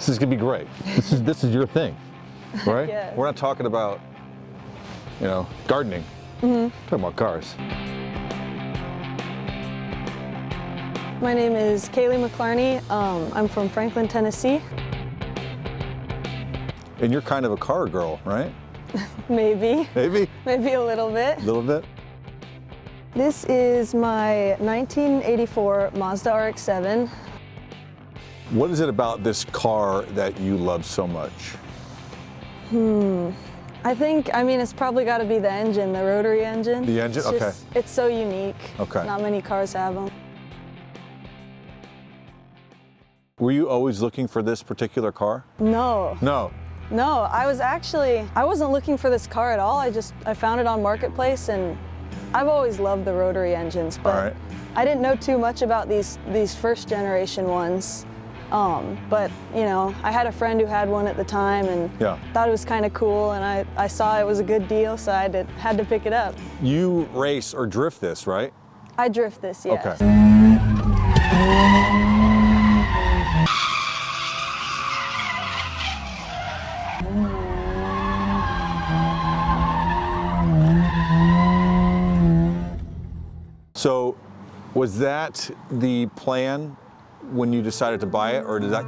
This is gonna be great. This is your thing, right? Yes. We're not talking about, you know, gardening. We're talking about cars. My name is Kaylee McClarney. I'm from Franklin, Tennessee. And you're kind of a car girl, right? Maybe. Maybe? Maybe a little bit. A little bit? This is my 1984 Mazda RX-7. What is it about this car that you love so much? I mean, it's probably got to be the engine, the rotary engine. The engine? Okay. It's so unique. Okay. Not many cars have them. Were you always looking for this particular car? No. No. No, I wasn't looking for this car at all. I found it on Marketplace, and I've always loved the rotary engines, but All right. I didn't know too much about these first generation ones. But you know, I had a friend who had one at the time and thought it was kind of cool, and I saw it was a good deal, so I had to pick it up. You race or drift this, right? I drift this, yes. Okay. So, was that the plan when you decided to buy it, or did that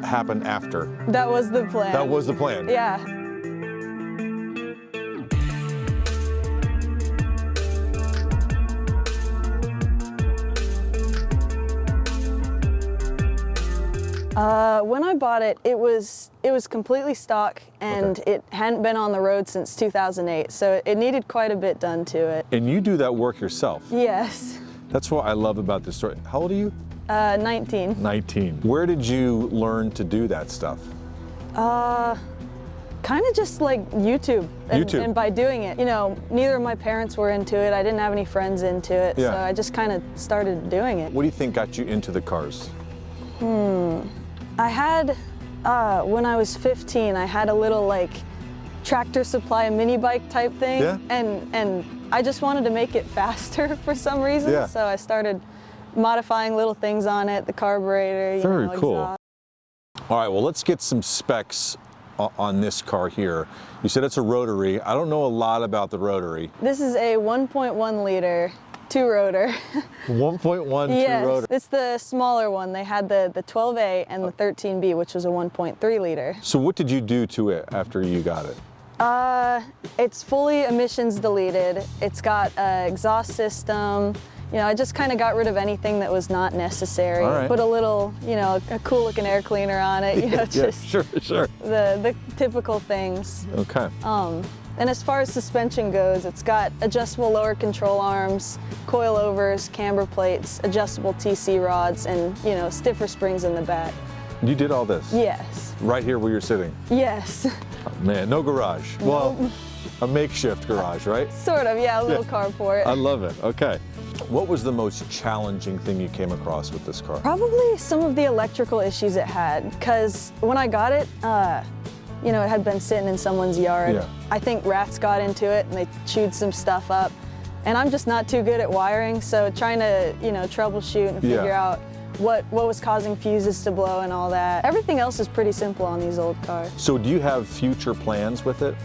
happen after? That was the plan. That was the plan? Yeah. When I bought it, it was completely stock, and it hadn't been on the road since 2008, so it needed quite a bit done to it. And you do that work yourself? Yes. That's what I love about this story. How old are you? 19. 19. Where did you learn to do that stuff? Kind of just like YouTube. And by doing it. You know, neither of my parents were into it. I didn't have any friends into it, so I just kind of started doing it. What do you think got you into the cars? I had, when I was 15, I had a little like Tractor Supply mini bike type thing. Yeah. And I just wanted to make it faster for some reason. Yeah. So I started modifying little things on it, the carburetor, Very cool. exhaust. All right, well, let's get some specs on this car here. You said it's a rotary. I don't know a lot about the rotary. This is a 1.1 liter two-rotor. 1.1 yes, two-rotor. It's the smaller one. They had the 12A and the 13B, which was a 1.3 liter. So what did you do to it after you got it? It's fully emissions deleted. It's got an exhaust system. You know, I just kind of got rid of anything that was not necessary. All right. Put a little, you know, a cool looking air cleaner on it. You know, just sure. the typical things. Okay. And as far as suspension goes, it's got adjustable lower control arms, coilovers, camber plates, adjustable TC rods, and, you know, stiffer springs in the back. You did all this? Yes. Right here where you're sitting? Yes. Oh, man, no garage. No. Well, a makeshift garage, right? Sort of, yeah, a little carport. I love it, okay. What was the most challenging thing you came across with this car? Probably some of the electrical issues it had, because when I got it, you know, it had been sitting in someone's yard. Yeah. I think rats got into it and they chewed some stuff up. And I'm just not too good at wiring, so trying to, you know, troubleshoot and figure out what was causing fuses to blow and all that. Everything else is pretty simple on these old cars. So do you have future plans with it?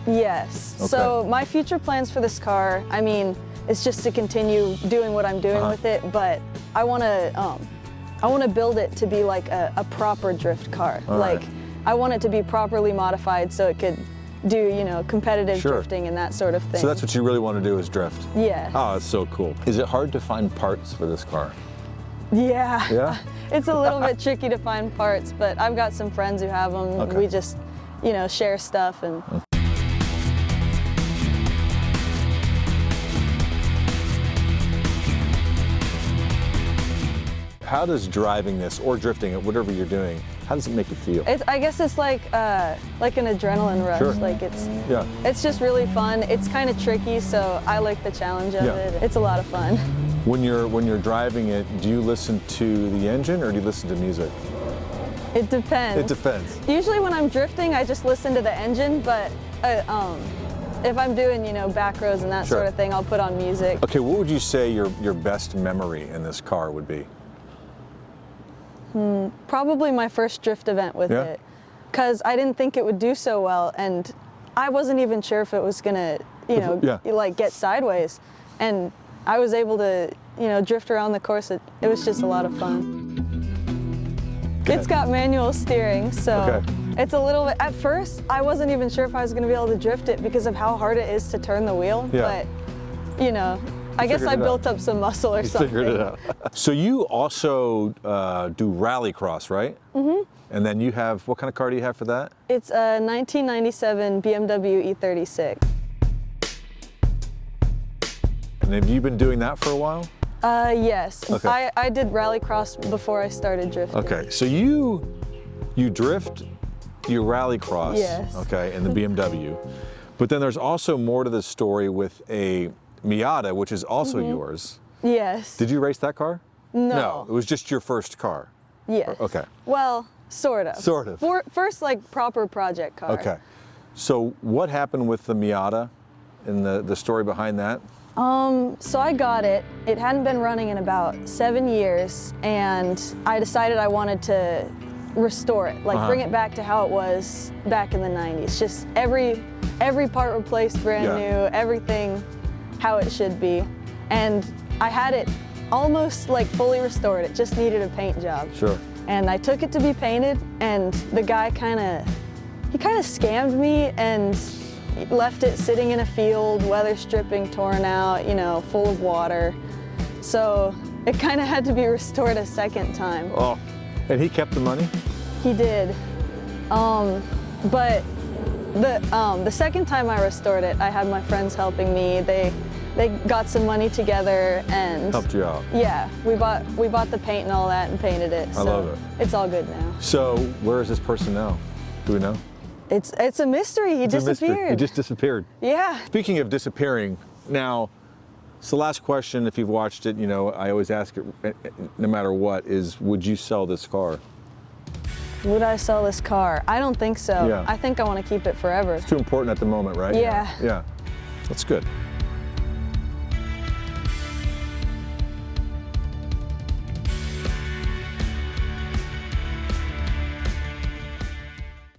Yes. Okay. So my future plans for this car, I mean, it's just to continue doing what I'm doing with it, but I want to build it to be like a proper drift car. All like, right. I want it to be properly modified so it could do, you know, competitive drifting and that sort of thing. So that's what you really want to do is drift? Yeah. Oh, that's so cool. Is it hard to find parts for this car? Yeah. Yeah? It's a little bit tricky to find parts, but I've got some friends who have them. Okay. We just, you know, share stuff and... How does driving this or drifting it, whatever you're doing, how does it make you feel? I guess it's like an adrenaline rush. Sure. Like it's just really fun. It's kind of tricky, so I like the challenge of it. It's a lot of fun. When you're driving it, do you listen to the engine or do you listen to music? It depends. It depends. Usually when I'm drifting, I just listen to the engine, but if I'm doing, you know, back rows and that sort of thing, I'll put on music. Okay, what would you say your best memory in this car would be? Probably my first drift event with it, because I didn't think it would do so well, and I wasn't even sure if it was gonna, like get sideways, and I was able to, drift around the course. It was just a lot of fun. It's got manual steering, so it's a little bit, at first, I wasn't even sure if I was gonna be able to drift it because of how hard it is to turn the wheel, but, I guess I built up some muscle or something. Figured it out. So you also do rallycross, right? Mm-hmm. And then you have, what kind of car do you have for that? It's a 1997 BMW E36. And have you been doing that for a while? Yes. Okay. I did rallycross before I started drifting. Okay, so you drift, you rallycross, okay, in the BMW. But then there's also more to the story with a Miata, which is also yours. Yes. Did you race that car? No. No, it was just your first car. Yes. Okay. Well, sort of. Sort of. First, like, proper project car. Okay. So what happened with the Miata and the story behind that? So I got it. It hadn't been running in about 7 years, and I decided I wanted to restore it, like bring it back to how it was back in the 90s. Just every part replaced, brand new, everything how it should be. And I had it almost like fully restored. It just needed a paint job. Sure. And I took it to be painted, and the guy kind of scammed me and left it sitting in a field, weather stripping, torn out, full of water. So it kind of had to be restored a second time. Oh, and he kept the money? He did. But the second time I restored it, I had my friends helping me. They got some money together and helped you out. Yeah, we bought the paint and all that and painted it. So I love it. It's all good now. So where is this person now? Do we know? It's a mystery. He disappeared. He just disappeared. Yeah. Speaking of disappearing, now, it's the last question. If you've watched it, I always ask it, no matter what, is would you sell this car? Would I sell this car? I don't think so. Yeah. I think I want to keep it forever. It's too important at the moment, right? Yeah. Yeah. That's good.